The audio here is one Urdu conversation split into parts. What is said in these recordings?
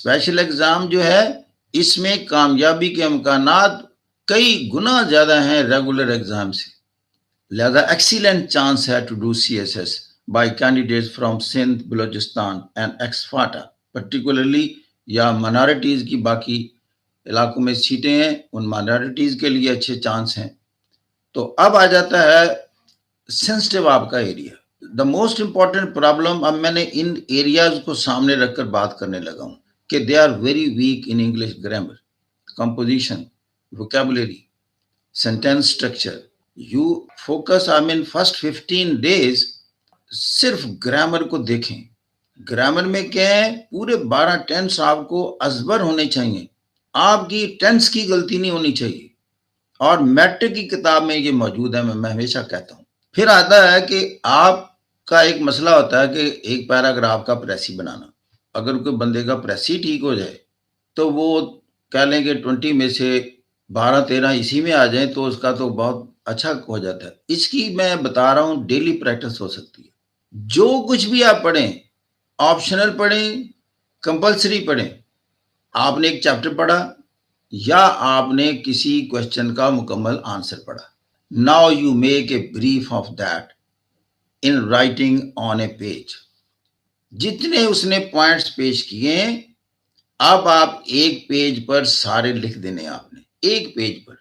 اسپیشل ایگزام جو ہے اس میں کامیابی کے امکانات کئی گنا زیادہ ہیں ریگولر ایگزام سے، لہذا ایکسیلنٹ چانس ہے to do C S S by candidates from Sindh, Balochistan and ex FATA particularly, یا مائنارٹیز کی باقی علاقوں میں سیٹیں ہیں، ان مائنارٹیز کے لیے اچھے چانس ہیں۔ تو اب آ جاتا ہے سینسٹیو آپ کا ایریا، دا موسٹ امپورٹنٹ پرابلم۔ اب میں نے ان ایریاز کو سامنے رکھ کر بات کرنے لگا ہوں کہ they are very weak in English grammar, composition, vocabulary, sentence structure. You focus first 15 days صرف گرامر کو دیکھیں۔ گرامر میں کیا ہے، پورے 12 ٹینس آپ کو ازبر ہونے چاہیے، آپ کی ٹینس کی غلطی نہیں ہونی چاہیے، اور میٹرک کی کتاب میں یہ موجود ہے، میں ہمیشہ کہتا ہوں۔ پھر آتا ہے کہ آپ کا ایک مسئلہ ہوتا ہے کہ ایک پیراگراف کا پریسی بنانا۔ اگر کوئی بندے کا پریسی ٹھیک ہو جائے تو وہ کہہ لیں کہ 20 میں سے 12-13 اسی میں آ جائیں تو اس کا تو بہت اچھا ہو جاتا ہے۔ اس کی میں بتا رہا ہوں ڈیلی پریکٹس ہو سکتی ہے۔ جو کچھ بھی آپ پڑھیں، آپشنل پڑھیں، کمپلسری پڑھیں، آپ نے ایک چیپٹر پڑھا یا آپ نے کسی کوشچن کا مکمل آنسر پڑھا، now you make a brief of that in writing on a page. جتنے اس نے پوائنٹس پیش کیے ہیں، اب آپ ایک پیج پر سارے لکھ دینے، آپ نے ایک پیج پر۔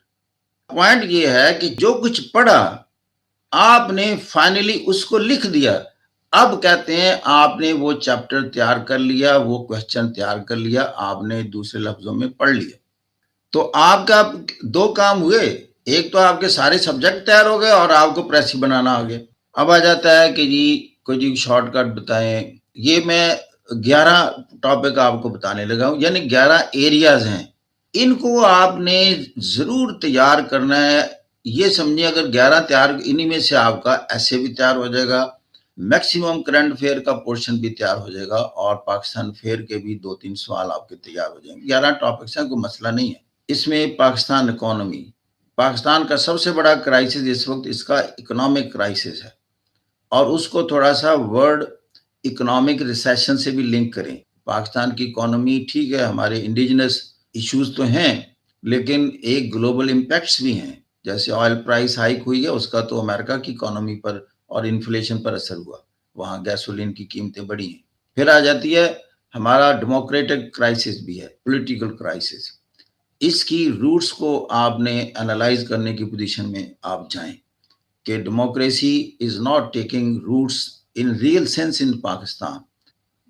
پوائنٹ یہ ہے کہ جو کچھ پڑھا آپ نے فائنلی اس کو لکھ دیا۔ اب کہتے ہیں آپ نے وہ چیپٹر تیار کر لیا، وہ کوشچن تیار کر لیا، آپ نے دوسرے لفظوں میں پڑھ لیا۔ تو آپ کا 2 کام ہوئے، ایک تو آپ کے سارے سبجیکٹ تیار ہو گئے اور آپ کو پریسی بنانا آ گیا۔ اب آ جاتا ہے کہ جی کوئی شارٹ کٹ بتائیں۔ یہ میں 11 ٹاپک آپ کو بتانے لگا ہوں، یعنی 11 ایریاز ہیں، ان کو آپ نے ضرور تیار کرنا ہے۔ یہ سمجھیں اگر 11 تیار، انہی میں سے آپ کا ایسے بھی تیار ہو جائے گا، میکسیمم کرنٹ افیئر کا پورشن بھی تیار ہو جائے گا، اور پاکستان افیئر کے بھی 2-3 سوال آپ کے تیار ہو جائیں گے۔ 11 ٹاپکس ہیں، کوئی مسئلہ نہیں ہے۔ اس میں پاکستان اکانومی، پاکستان کا سب سے بڑا کرائسس اس وقت اس کا اکنامک کرائسس ہے، اور اس کو تھوڑا سا ورڈ اکنامک ریسیشن سے بھی لنک کریں۔ پاکستان کی اکانومی ٹھیک ہے، ہمارے انڈیجنس ایشوز تو ہیں، لیکن ایک گلوبل امپیکٹس بھی ہیں، جیسے آئل پرائس ہائیک ہوئی ہے، اس کا تو امریکہ کی اکانومی پر اور انفلیشن پر اثر ہوا، وہاں گیسولین کی قیمتیں بڑھی ہیں۔ پھر آ جاتی ہے ہمارا ڈیموکریٹک کرائسس بھی ہے، پولیٹیکل کرائسس۔ اس کی روٹس کو آپ نے انالائز کرنے کی پوزیشن میں آپ جائیں کہ democracy is not taking roots in real sense in Pakistan,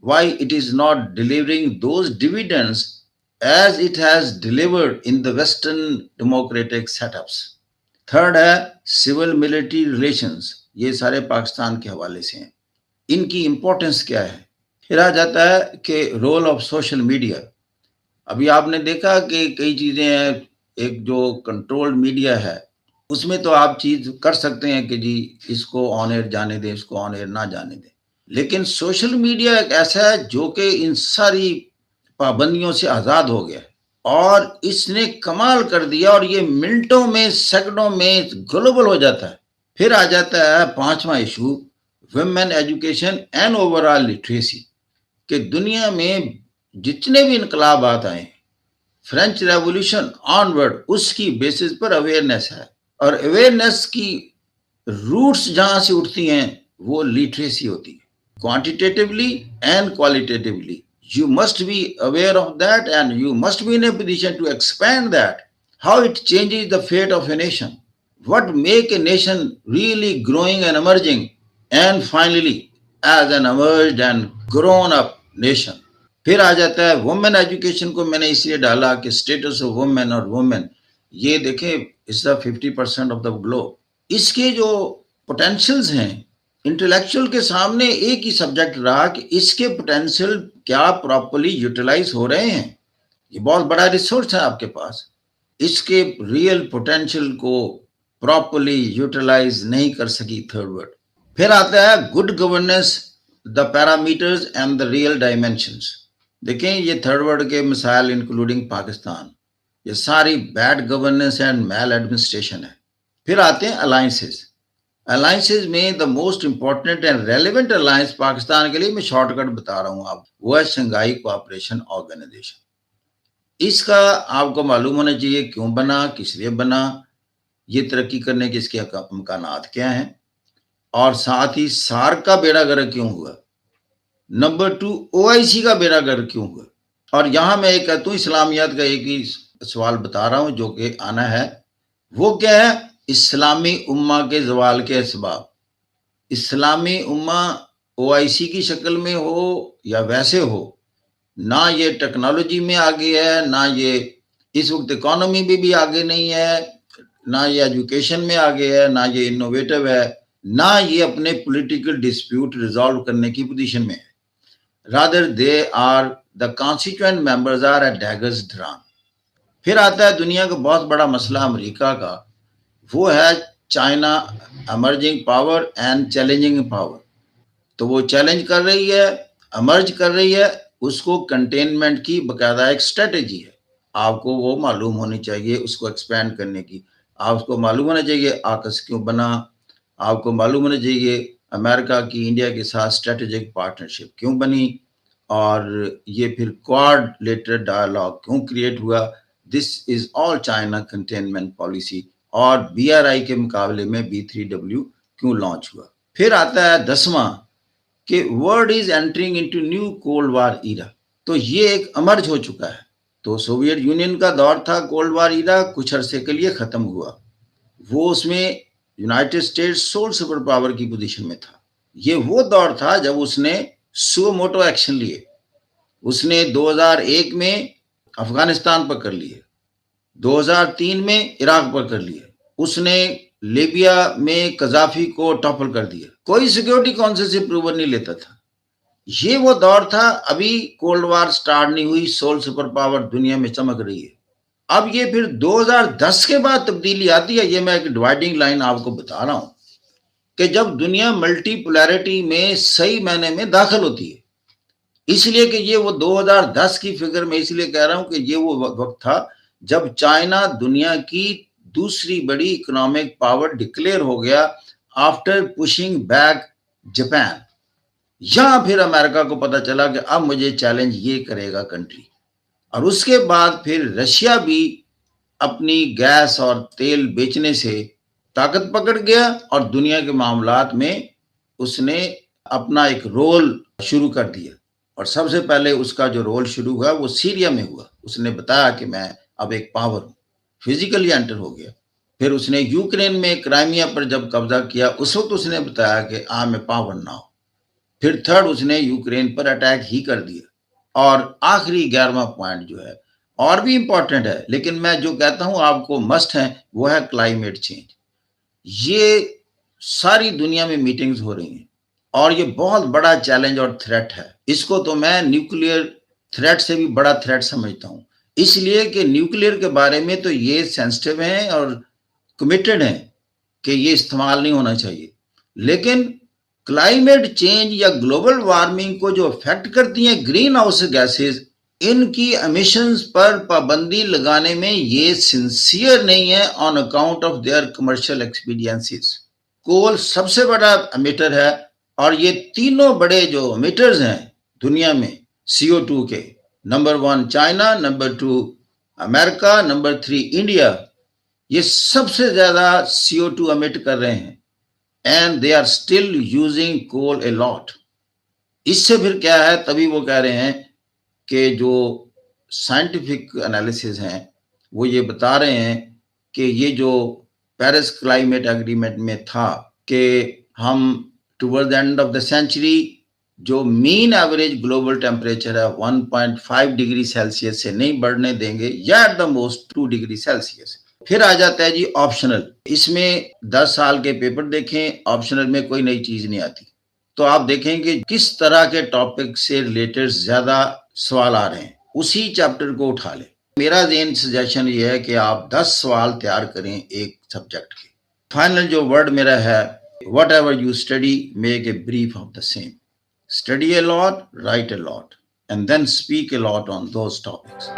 why it is not delivering those dividends as it has delivered in the western democratic setups. Third ہے سول ملٹری ریلیشنز، یہ سارے پاکستان کے حوالے سے ہیں، ان کی امپورٹنس کیا ہے۔ پھر آ جاتا ہے کہ رول آف سوشل میڈیا۔ ابھی آپ نے دیکھا کہ کئی چیزیں ہیں، ایک جو کنٹرول میڈیا ہے اس میں تو آپ چیز کر سکتے ہیں کہ جی اس کو آن ایئر جانے دیں، اس کو آن ایئر نہ جانے دیں، لیکن سوشل میڈیا ایک ایسا ہے جو کہ ان ساری پابندیوں سے آزاد ہو گیا، اور اس نے کمال کر دیا، اور یہ منٹوں میں، سیکنڈوں میں گلوبل ہو جاتا ہے۔ پھر آ جاتا ہے 5واں issue, women education and overall literacy, کہ دنیا میں جتنے بھی انقلابات آئے، فرینچ ریولوشن آنورڈ، اس کی بیسس پر اویئرنیس ہے، اور اویئرنیس کی روٹس جہاں سے اٹھتی ہیں وہ لٹریسی ہوتی ہے، quantitatively and qualitatively. You must be aware of that, and you must be in a position to expand that. How it changes the fate of a nation. What make a nation really growing and emerging, and finally as an emerged and grown up nation. پھر آ جاتا ہے وومن ایجوکیشن کو میں نے اس لیے ڈالا کہ اسٹیٹس آف وومن اور وومن، یہ دیکھیں اس دا 50% آف دا گلوب۔ اس کے جو پوٹینشلز ہیں انٹلیکچوئل کے سامنے ایک ہی سبجیکٹ رہا کہ اس کے پوٹینشیل کیا پراپرلی یوٹیلائز ہو رہے ہیں۔ یہ بہت بڑا ریسورس ہے آپ کے پاس، اس کے ریئل پوٹینشیل کو پراپرلی یوٹیلائز نہیں کر سکی، تھرڈ ورڈ۔ پھر آتا ہے good governance, the parameters and the real dimensions. دیکھیں یہ تھرڈ ورڈ کے مسائل انکلوڈنگ پاکستان، یہ ساری bad governance and maladministration ہے۔ پھر آتے ہیں الائنسز، الائنسز میں the most important and relevant alliance Pakistan کے لیے میں شارٹ کٹ بتا رہا ہوں آپ، وہ ہے شنگھائی کوآپریشن آرگنائزیشن. اس کا آپ کو معلوم ہونا چاہیے کیوں بنا، کس لیے بنا، یہ ترقی کرنے کے اس کے امکانات کیا ہیں، اور ساتھ ہی سارک کا بیڑا گرک کیوں ہوا. نمبر 2 OIC کا بیڑا گرک کیوں ہوا. اور یہاں میں ایک کہتا ہوں اسلامیات کا ایک ہی سوال بتا رہا ہوں جو کہ آنا ہے، وہ کیا ہے؟ اسلامی امہ کے زوال کے اسباب. اسلامی امہ OIC کی شکل میں ہو یا ویسے ہو، نہ یہ ٹیکنالوجی میں آگے ہے، نہ یہ اس وقت اکانومی میں بھی آگے نہیں ہے، نہ یہ ایجوکیشن میں آگے ہے، نہ یہ انوویٹو ہے، نہ یہ اپنے پولیٹیکل ڈسپیوٹ ریزالو کرنے کی پوزیشن میں ہے. Rather they are the constituent members are at daggers drawn. پھر آتا ہے دنیا کا بہت بڑا مسئلہ امریکہ کا، وہ ہے China emerging power and challenging power. تو وہ چیلنج کر رہی ہے، امرج کر رہی ہے، اس کو کنٹینمنٹ کی باقاعدہ ایک اسٹریٹجی ہے. آپ کو وہ معلوم ہونی چاہیے اس کو ایکسپینڈ کرنے کی. آپ کو معلوم ہونا چاہیے آکس کیوں بنا، آپ کو معلوم ہونا چاہیے امریکہ کی انڈیا کے ساتھ اسٹریٹجک پارٹنرشپ کیوں بنی، اور یہ پھر کوآرڈینیٹر ڈائلاگ کیوں کریٹ ہوا. دس از آل چائنا کنٹینمنٹ پالیسی. اور BRI کے مقابلے میں B3W کیوں لانچ ہوا. پھر آتا ہے 10واں کہ world is entering into new cold war era. تو یہ ایک امرج ہو چکا ہے. تو سوویت یونین کا دور تھا کولڈ وار ایرا، کچھ عرصے کے لیے ختم ہوا. وہ اس میں United States civil super power کی پوزیشن میں تھا. یہ وہ دور تھا جب اس نے سو موٹو ایکشن لیے. اس نے 2001 میں افغانستان پر کر لیے، 2003 میں عراق پر کر لیے، اس نے لیبیا میں قذافی کو ٹاپل کر دیا. کوئی سیکیورٹی کونسل سے اپروول نہیں لیتا تھا. یہ وہ دور تھا، ابھی کولڈ وار سٹارٹ نہیں ہوئی، سول سپر پاور دنیا میں چمک رہی ہے. اب یہ پھر 2010 کے بعد تبدیلی آتی ہے. یہ میں ایک ڈیوائڈنگ لائن آپ کو بتا رہا ہوں کہ جب دنیا ملٹی پولیرٹی میں صحیح معنی میں داخل ہوتی ہے. اس لیے کہ یہ وہ 2010 کی فگر میں اس لیے کہہ رہا ہوں کہ یہ وہ وقت تھا جب چائنا دنیا کی دوسری بڑی اکنامک پاور ڈکلیئر ہو گیا آفٹر پشنگ بیک جاپان. یہاں پھر امریکہ کو پتا چلا کہ اب مجھے چیلنج یہ کرے گا کنٹری. اور اس کے بعد پھر رشیا بھی اپنی گیس اور تیل بیچنے سے طاقت پکڑ گیا اور دنیا کے معاملات میں اس نے اپنا ایک رول شروع کر دیا. اور سب سے پہلے اس کا جو رول شروع ہوا وہ سیریا میں ہوا. اس نے بتایا کہ میں اب ایک پاور ہوں، فزیکلی انٹر ہو گیا. پھر اس نے یوکرین میں کرائمیا پر جب قبضہ کیا اس وقت اس نے بتایا کہ میں پاور نہ ہو. پھر تھرڈ اس نے یوکرین پر اٹیک ہی کر دیا. اور آخری 11واں پوائنٹ جو ہے اور بھی امپورٹنٹ ہے، لیکن میں جو کہتا ہوں آپ کو مسٹ ہے، وہ ہے کلائمیٹ چینج. یہ ساری دنیا میں میٹنگز ہو رہی ہیں اور یہ بہت بڑا چیلنج اور تھریٹ ہے. اس کو تو میں نیوکلیئر تھریٹ سے بھی بڑا تھریٹ سمجھتا ہوں، اس لیے کہ نیوکلیئر کے بارے میں تو یہ سینسٹیو ہیں اور کمیٹڈ ہیں کہ یہ استعمال نہیں ہونا چاہیے. لیکن کلائمیٹ چینج یا گلوبل وارمنگ کو جو افیکٹ کرتی ہیں گرین ہاؤس گیسز، ان کی امیشنز پر پابندی لگانے میں یہ سنسیئر نہیں ہے on account of their commercial expediencies. کول سب سے بڑا امیٹر ہے اور یہ تینوں بڑے جو امیٹرز ہیں دنیا میں CO2 کے، نمبر 1 چائنا، نمبر 2 امریکہ، نمبر 3 انڈیا، یہ سب سے زیادہ CO2 امیٹ کر رہے ہیں. And they are still using coal a lot. اس سے پھر کیا ہے، تبھی وہ کہہ رہے ہیں کہ جو سائنٹیفک انالیسز ہیں وہ یہ بتا رہے ہیں کہ یہ جو پیرس کلائمیٹ ایگریمنٹ میں تھا کہ ہم toward the end of the century جو مین ایوریج گلوبل ٹیمپریچر ہے 1.5 ڈگری سیلسیس سے نہیں بڑھنے دیں گے، یا at the most 2 degree Celsius. پھر آ جاتا ہے جی آپشنل. اس میں 10 سال کے پیپر دیکھیں، آپشنل میں کوئی نئی چیز نہیں آتی. تو آپ دیکھیں کہ کس طرح کے ٹاپک سے ریلیٹڈ زیادہ سوال آ رہے ہیں، اسی چیپٹر کو اٹھا لیں. میرا ذہن سجیشن یہ ہے کہ آپ 10 سوال تیار کریں ایک سبجیکٹ کے. فائنل جو ورڈ میرا ہے، whatever you study make a brief of the same. Study a lot, write a lot, and then speak a lot on those topics.